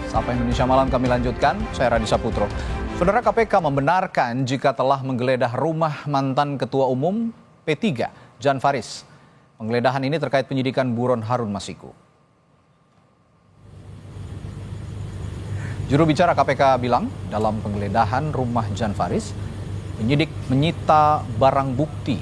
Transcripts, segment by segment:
Sapa Indonesia Malam kami lanjutkan, saya Radi Saputro. Saudara, KPK membenarkan jika telah menggeledah rumah mantan Ketua Umum P3, Jan Faris. Penggeledahan ini terkait penyidikan buron Harun Masiku. Juru bicara KPK bilang dalam penggeledahan rumah Jan Faris, penyidik menyita barang bukti.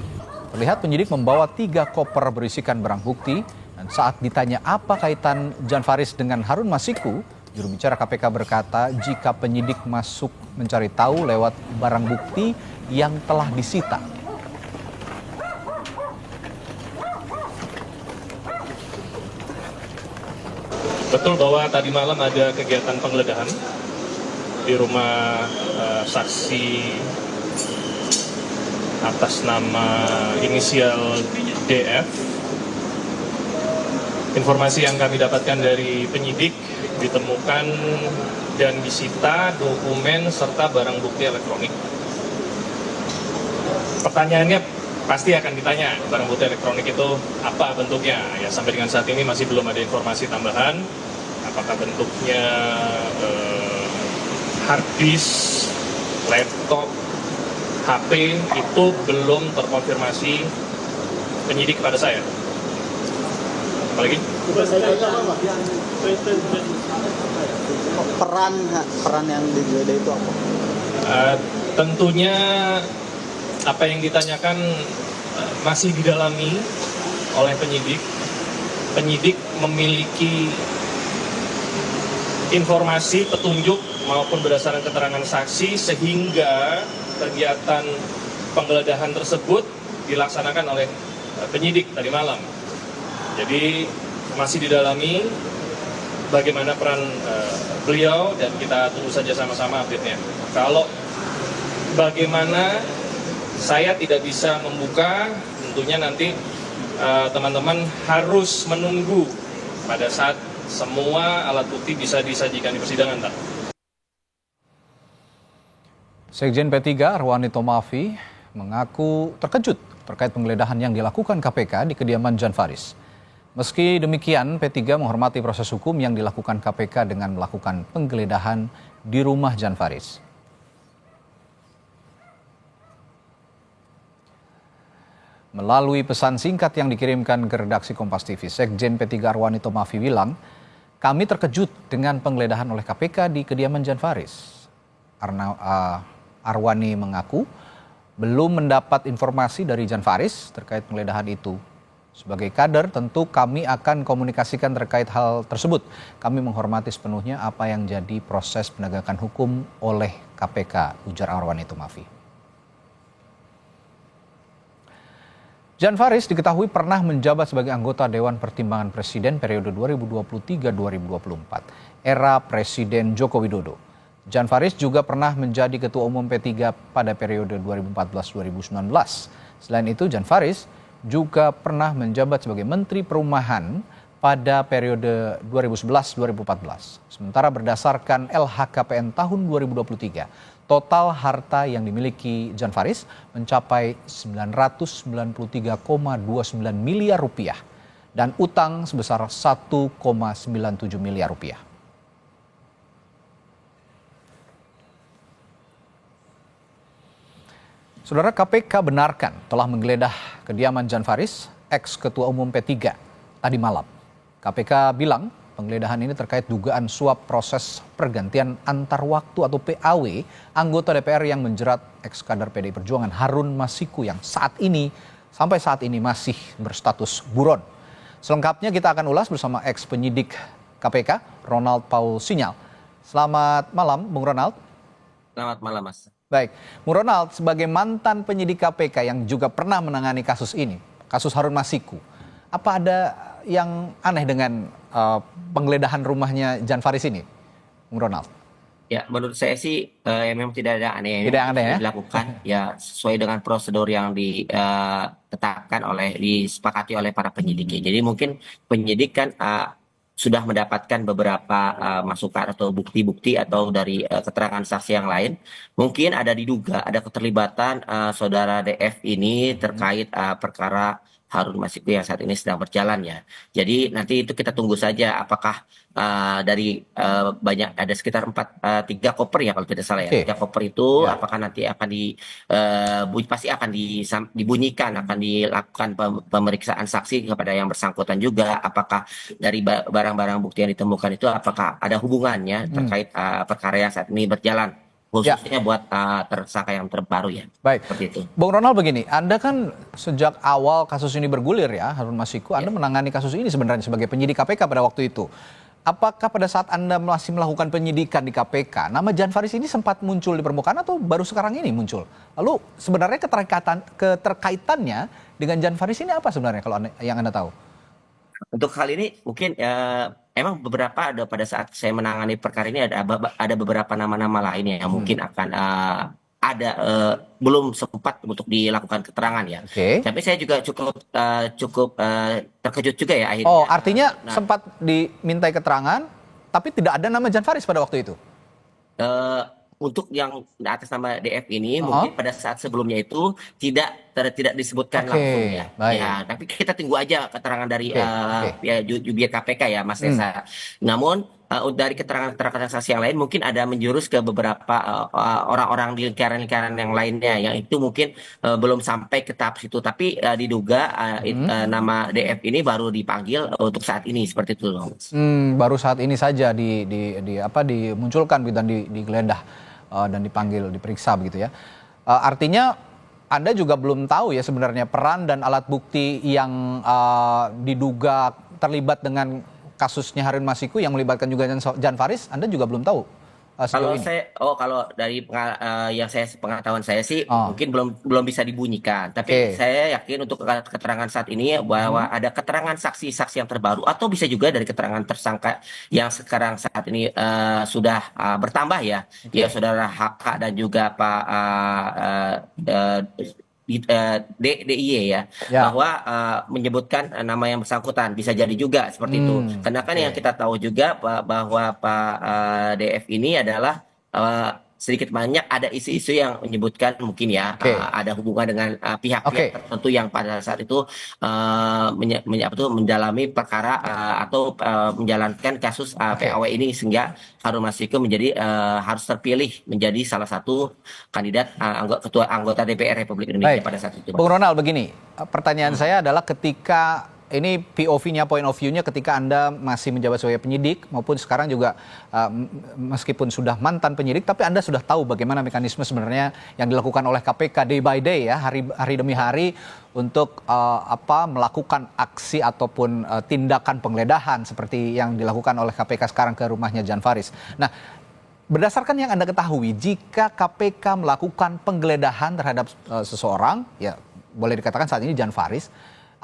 Terlihat penyidik membawa 3 koper berisikan barang bukti, dan saat ditanya apa kaitan Jan Faris dengan Harun Masiku, juru bicara KPK berkata jika penyidik masuk mencari tahu lewat barang bukti yang telah disita. Betul bahwa tadi malam ada kegiatan penggeledahan di rumah saksi atas nama inisial DF. Informasi yang kami dapatkan dari penyidik, ditemukan dan disita dokumen serta barang bukti elektronik. Pertanyaannya pasti akan ditanya, barang bukti elektronik itu apa bentuknya? Ya, sampai dengan saat ini masih belum ada informasi tambahan. Apakah bentuknya hard disk, laptop, HP, itu belum terkonfirmasi penyidik kepada saya. Apalagi? Peran yang digeledah itu apa? Tentunya apa yang ditanyakan masih didalami oleh penyidik. Penyidik memiliki informasi, petunjuk maupun berdasarkan keterangan saksi sehingga kegiatan penggeledahan tersebut dilaksanakan oleh penyidik tadi malam. Jadi masih didalami bagaimana peran beliau dan kita tunggu saja sama-sama update-nya. Kalau bagaimana saya tidak bisa membuka, tentunya nanti teman-teman harus menunggu pada saat semua alat bukti bisa disajikan di persidangan. Sekjen P3 Arwani Tomafi mengaku terkejut terkait penggeledahan yang dilakukan KPK di kediaman Jan Faris. Meski demikian, P3 menghormati proses hukum yang dilakukan KPK dengan melakukan penggeledahan di rumah Jan Faris. Melalui pesan singkat yang dikirimkan ke redaksi Kompas TV, Sekjen P3 Arwani Tomafi bilang, kami terkejut dengan penggeledahan oleh KPK di kediaman Jan Faris. Arwani mengaku belum mendapat informasi dari Jan Faris terkait penggeledahan itu. Sebagai kader, tentu kami akan komunikasikan terkait hal tersebut. Kami menghormati sepenuhnya apa yang jadi proses penegakan hukum oleh KPK, ujar Arwani Tomafi. Jan Faris diketahui pernah menjabat sebagai anggota Dewan Pertimbangan Presiden periode 2023-2024, era Presiden Joko Widodo. Jan Faris juga pernah menjadi Ketua Umum P3 pada periode 2014-2019. Selain itu, Jan Faris juga pernah menjabat sebagai Menteri Perumahan pada periode 2011-2014. Sementara berdasarkan LHKPN tahun 2023, total harta yang dimiliki Jan Faris mencapai 993,29 miliar rupiah dan utang sebesar 1,97 miliar rupiah. Saudara, KPK benarkan telah menggeledah kediaman Jan Faris, ex-ketua umum P3, tadi malam. KPK bilang penggeledahan ini terkait dugaan suap proses pergantian antar waktu atau PAW anggota DPR yang menjerat ex-kader PDI Perjuangan Harun Masiku yang sampai saat ini masih berstatus buron. Selengkapnya kita akan ulas bersama ex-penyidik KPK, Ronald Paul Sinyal. Selamat malam, Bung Ronald. Selamat malam, Mas. Baik, Bung Ronald, sebagai mantan penyidik KPK yang juga pernah menangani kasus ini, kasus Harun Masiku, apa ada yang aneh dengan penggeledahan rumahnya Jan Faris ini, Bung Ronald? Ya, menurut saya sih memang tidak ada aneh Tidak aneh ya? dilakukan ya sesuai dengan prosedur yang disepakati oleh para penyidik. Jadi mungkin penyidik kan sudah mendapatkan beberapa masukan atau bukti-bukti atau dari keterangan saksi yang lain. Mungkin ada diduga ada keterlibatan saudara DF ini terkait perkara Harun Masiku yang saat ini sedang berjalan ya. Jadi nanti itu kita tunggu saja apakah dari banyak ada sekitar 3 koper ya kalau tidak salah ya. Oke. 3 koper itu Ya. apakah nanti akan pasti akan dibunyikan, akan dilakukan pemeriksaan saksi kepada yang bersangkutan juga. Apakah dari barang-barang bukti yang ditemukan itu apakah ada hubungannya terkait perkara yang saat ini berjalan, Ya. khususnya buat tersangka yang terbaru ya. Baik. Seperti itu. Bung Ronald, begini, Anda kan sejak awal kasus ini bergulir ya, Harun Masiku, Anda menangani kasus ini sebenarnya sebagai penyidik KPK pada waktu itu. Apakah pada saat Anda masih melakukan penyidikan di KPK, nama Jan Faris ini sempat muncul di permukaan atau baru sekarang ini muncul? Lalu sebenarnya keterkaitannya dengan Jan Faris ini apa sebenarnya kalau yang Anda tahu? Untuk hal ini mungkin emang beberapa ada pada saat saya menangani perkara ini ada beberapa nama-nama lainnya yang mungkin akan ada belum sempat untuk dilakukan keterangan ya. Oke. Tapi saya juga cukup terkejut juga ya akhirnya. Oh, artinya sempat dimintai keterangan, tapi tidak ada nama Jan Faris pada waktu itu? Untuk yang atas nama DF ini mungkin pada saat sebelumnya itu tidak disebutkan Oke, langsung ya. baik. Ya, tapi kita tunggu aja keterangan dari Oke. ya, jubir KPK ya Mas Reza. Namun dari keterangan saksi yang lain mungkin ada menjurus ke beberapa orang-orang di lingkaran-lingkaran yang lainnya yang itu mungkin belum sampai ke tahap situ, tapi diduga nama DF ini baru dipanggil untuk saat ini seperti itu loh. Baru saat ini saja dimunculkan dan digeledah dan dipanggil, diperiksa begitu ya. Artinya Anda juga belum tahu ya sebenarnya peran dan alat bukti yang diduga terlibat dengan kasusnya Harun Masiku yang melibatkan juga Jan Faris, Anda juga belum tahu sejauh ini? Kalau dari pengetahuan saya sih mungkin belum bisa dibunyikan. Tapi Oke. saya yakin untuk keterangan saat ini bahwa ada keterangan saksi-saksi yang terbaru atau bisa juga dari keterangan tersangka yang sekarang saat ini sudah bertambah ya. Ya saudara HK dan juga Pak DIY ya, bahwa menyebutkan nama yang bersangkutan bisa jadi juga seperti itu. Karena kan yang kita tahu juga bahwa Pak DF ini adalah sedikit banyak ada isu-isu yang menyebutkan mungkin ya ada hubungan dengan pihak-pihak tertentu yang pada saat itu mendalami perkara atau menjalankan kasus PAW ini sehingga Harun Masiku menjadi harus terpilih menjadi salah satu kandidat ketua anggota DPR Republik Indonesia pada saat itu. Bung Ronald, begini, pertanyaan saya adalah ketika ini POV-nya, point of view-nya ketika Anda masih menjabat sebagai penyidik maupun sekarang juga meskipun sudah mantan penyidik, tapi Anda sudah tahu bagaimana mekanisme sebenarnya yang dilakukan oleh KPK day by day ya, hari demi hari untuk melakukan aksi ataupun tindakan penggeledahan seperti yang dilakukan oleh KPK sekarang ke rumahnya Jan Faris. Nah, berdasarkan yang Anda ketahui, jika KPK melakukan penggeledahan terhadap seseorang, ya boleh dikatakan saat ini Jan Faris,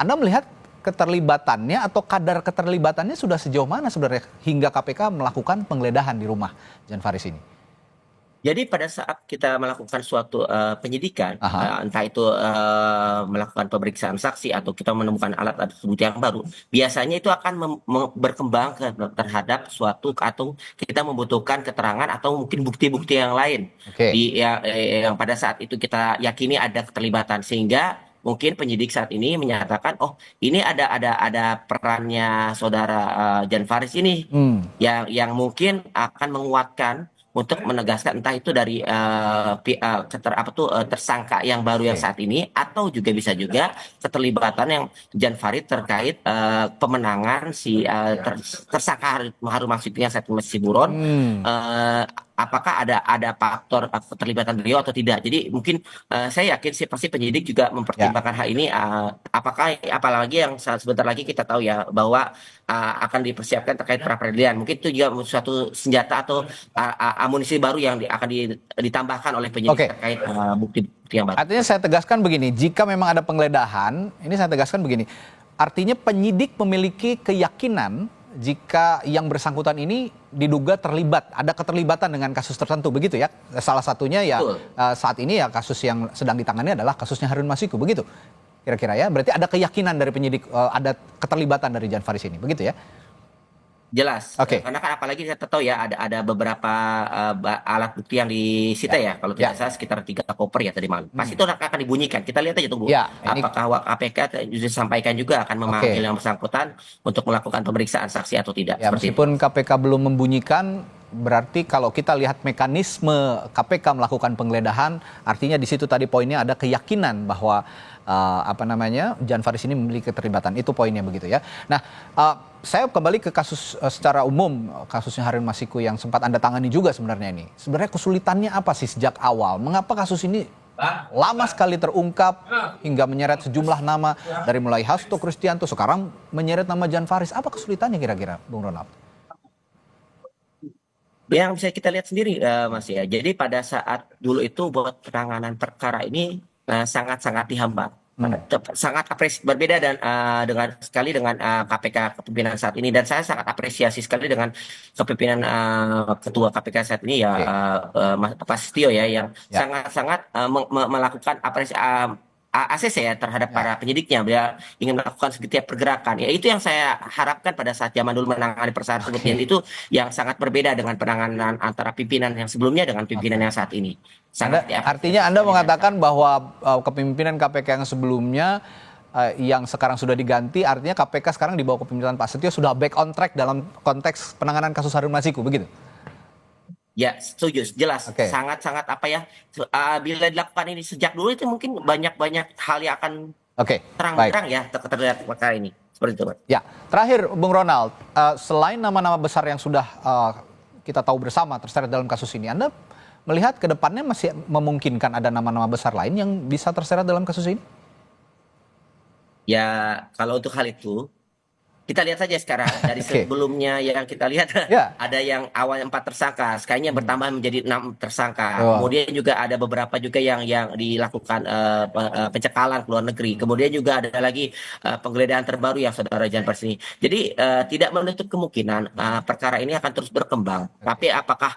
Anda melihat keterlibatannya atau kadar keterlibatannya sudah sejauh mana sebenarnya hingga KPK melakukan penggeledahan di rumah Jan Faris ini? Jadi pada saat kita melakukan suatu penyidikan, entah itu melakukan pemeriksaan saksi atau kita menemukan alat bukti yang baru, biasanya itu akan berkembang terhadap suatu atau kita membutuhkan keterangan atau mungkin bukti-bukti yang lain yang pada saat itu kita yakini ada keterlibatan, sehingga mungkin penyidik saat ini menyatakan, oh ini ada perannya saudara Jan Faris ini yang mungkin akan menguatkan untuk menegaskan entah itu dari tersangka yang baru yang saat ini atau juga bisa juga keterlibatan yang Jan Faris terkait pemenangan si tersangka Harun Masiku yang saat ini masih buron. Apakah ada faktor keterlibatan beliau atau tidak. Jadi mungkin saya yakin sih pasti penyidik juga mempertimbangkan hal ini. Apalagi yang sebentar lagi kita tahu ya bahwa akan dipersiapkan terkait pra-peradilan. Mungkin itu juga suatu senjata atau amunisi baru yang akan ditambahkan oleh penyidik terkait bukti-bukti yang baru. Artinya saya tegaskan begini, jika memang ada penggeledahan, ini saya tegaskan begini, artinya penyidik memiliki keyakinan jika yang bersangkutan ini diduga terlibat, ada keterlibatan dengan kasus tertentu, begitu ya? Salah satunya ya saat ini ya kasus yang sedang ditangani adalah kasusnya Harun Masiku, begitu? Kira-kira ya, berarti ada keyakinan dari penyidik ada keterlibatan dari Jan Faris ini, begitu ya? Jelas, Oke. karena kan apalagi kita tahu ya ada beberapa alat bukti yang disita ya, kalau tidak salah sekitar 3 koper ya tadi malam. Pasti itu akan dibunyikan. Kita lihat aja tunggu. Ya, ini Apakah KPK disampaikan juga akan memanggil yang bersangkutan untuk melakukan pemeriksaan saksi atau tidak. ya, Seperti meskipun KPK belum membunyikan, berarti kalau kita lihat mekanisme KPK melakukan penggeledahan, artinya di situ tadi poinnya ada keyakinan bahwa Jan Faris ini memiliki keterlibatan. Itu poinnya begitu ya. Nah, saya kembali ke kasus secara umum, kasusnya Harun Masiku yang sempat Anda tangani juga sebenarnya ini. Sebenarnya kesulitannya apa sih sejak awal? Mengapa kasus ini lama sekali terungkap hingga menyeret sejumlah nama dari mulai Hasto Kristianto, sekarang menyeret nama Jan Faris. Apa kesulitannya kira-kira, Bung Ronald? yang bisa kita lihat sendiri, Mas ya. Jadi pada saat dulu itu buat penanganan perkara ini sangat-sangat dihambat. Sangat berbeda dan dengan sekali dengan KPK kepemimpinan saat ini, dan saya sangat apresiasi sekali dengan kepemimpinan ketua KPK saat ini ya, Pak Setio ya, yang sangat-sangat melakukan ACC ya terhadap para penyidiknya. Dia ingin melakukan setiap pergerakan. Ya itu yang saya harapkan pada saat zaman dulu menangani perkara tersebut. Dan itu yang sangat berbeda dengan penanganan antara pimpinan yang sebelumnya dengan pimpinan yang saat ini. Artinya Anda mengatakan bahwa kepemimpinan KPK yang sebelumnya yang sekarang sudah diganti, artinya KPK sekarang di bawah kepemimpinan Pak Setio sudah back on track dalam konteks penanganan kasus Harun Masiku, begitu? Ya, setuju, jelas. Sangat-sangat bila dilakukan ini sejak dulu itu mungkin banyak hal yang akan terang-terang ya terhadap perkara ini. Seperti itu, Pak. Ya, terakhir Bung Ronald, selain nama-nama besar yang sudah kita tahu bersama terseret dalam kasus ini, Anda melihat ke depannya masih memungkinkan ada nama-nama besar lain yang bisa terseret dalam kasus ini? Ya, kalau untuk hal itu, kita lihat saja sekarang dari sebelumnya yang kita lihat ada yang awalnya 4 tersangka, sekarang bertambah menjadi 6 tersangka. Kemudian juga ada beberapa juga yang dilakukan pencekalan ke luar negeri. Kemudian juga ada lagi penggeledahan terbaru yang saudara Jan Faris ini. Jadi tidak menutup kemungkinan perkara ini akan terus berkembang. Tapi apakah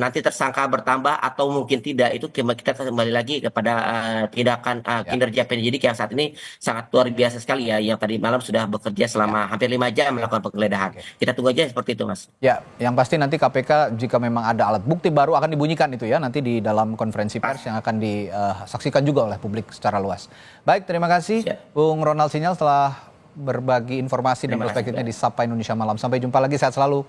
nanti tersangka bertambah atau mungkin tidak, itu kita kembali lagi kepada tindakan kinerja penyidik yang saat ini sangat luar biasa sekali ya, yang tadi malam sudah bekerja selama hampir 5 jam melakukan penggeledahan. Kita tunggu aja seperti itu, Mas. Ya, yang pasti nanti KPK jika memang ada alat bukti baru akan dibunyikan itu ya, nanti di dalam konferensi pers yang akan disaksikan juga oleh publik secara luas. Baik, terima kasih Bung Ronald Sinyal telah berbagi informasi dan perspektifnya di Sapa Indonesia Malam. Sampai jumpa lagi, sehat selalu.